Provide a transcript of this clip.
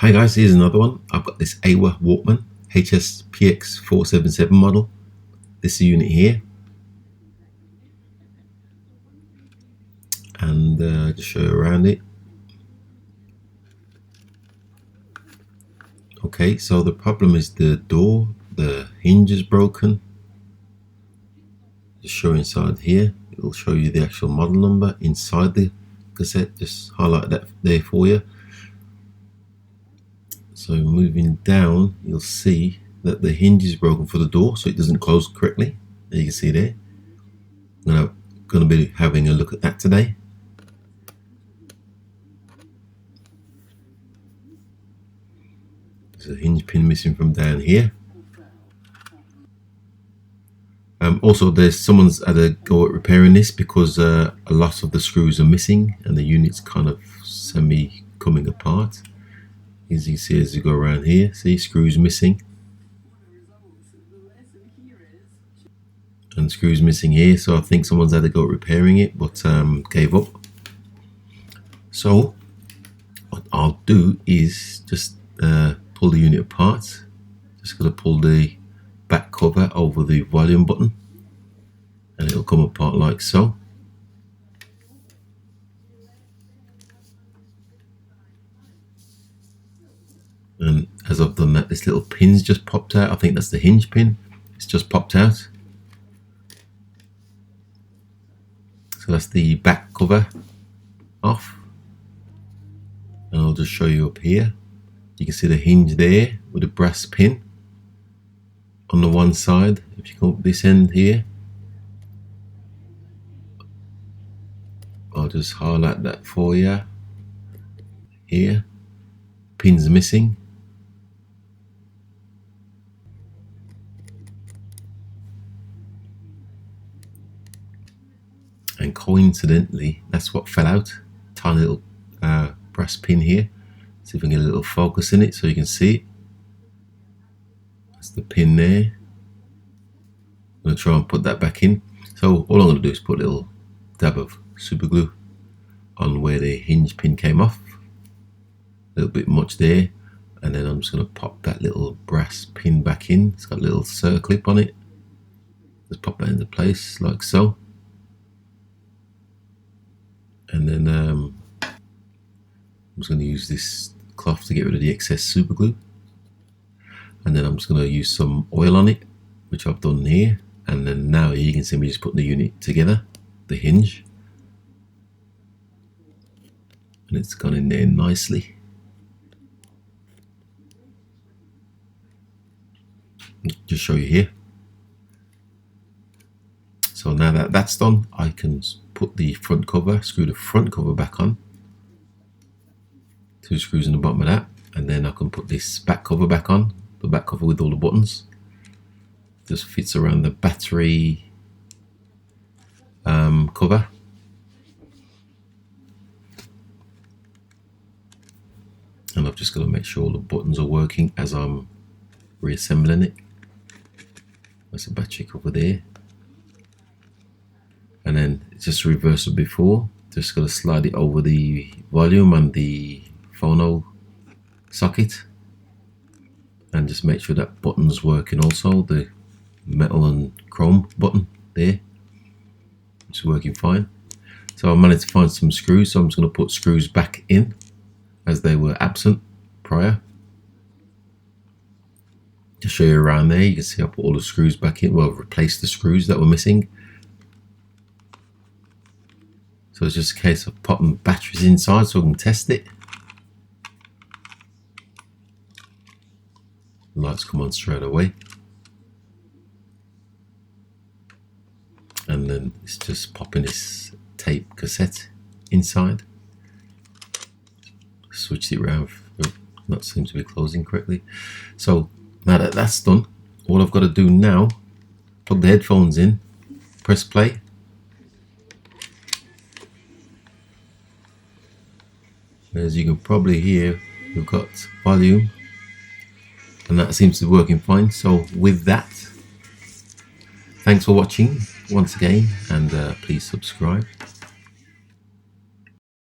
Hi guys, here's another one. I've got this Aiwa Walkman HS PX477 model. This is the unit here, and just show you around it. Okay, so the problem is the door, the hinge is broken. Just show inside here. It'll show you the actual model number inside the cassette. Just highlight that there for you. So moving down, you'll see that the hinge is broken for the door, so it doesn't close correctly. There you can see there. I'm going to be having a look at that today. There's a hinge pin missing from down here. Also, someone's had a go at repairing this because a lot of the screws are missing and the unit's kind of semi coming apart. As you can see, as you go around here, see screws missing, and screws missing here. So I think someone's had a go at repairing it, but gave up. So what I'll do is just pull the unit apart. Just going to pull the back cover over the volume button, and it'll come apart like so. And as I've done that, this little pin's just popped out. I think that's the hinge pin. It's just popped out. So that's the back cover off. And I'll just show you up here. You can see the hinge there with a brass pin on the one side. If you come up this end here, I'll just highlight that for you. Here, pin's missing. And coincidentally, that's what fell out. Tiny little brass pin here. See if we can get a little focus in it so you can see it. That's the pin there. I'm going to try and put that back in. So all I'm going to do is put a little dab of super glue on where the hinge pin came off. A little bit much there. And then I'm just going to pop that little brass pin back in. It's got a little circlip on it. Just pop that into place like so. And then I'm just going to use this cloth to get rid of the excess super glue. And then I'm just going to use some oil on it, which I've done here. And then now you can see me just putting the unit together, the hinge. And it's gone in there nicely. Just show you here. So now that that's done, I can put the front cover, screw the front cover back on. 2 screws in the bottom of that, and then I can put this back cover back on, the back cover with all the buttons. Just fits around the battery cover. And I've just got to make sure all the buttons are working as I'm reassembling it. There's a battery cover there. And then it's just reversed before. Just got to slide it over the volume and the phono socket. And just make sure that button's working also. The metal and chrome button there. It's working fine. So I managed to find some screws. So I'm just going to put screws back in as they were absent prior. To show you around there, you can see I put all the screws back in. Well, I've replaced the screws that were missing. So it's just a case of popping batteries inside so I can test it. The lights come on straight away. And then it's just popping this tape cassette inside. Switched it around, not seem to be closing correctly. So now that that's done, all I've got to do now, plug the headphones in, press play. As you can probably hear, we've got volume, and that seems to be working fine. So with that, thanks for watching once again, and please subscribe.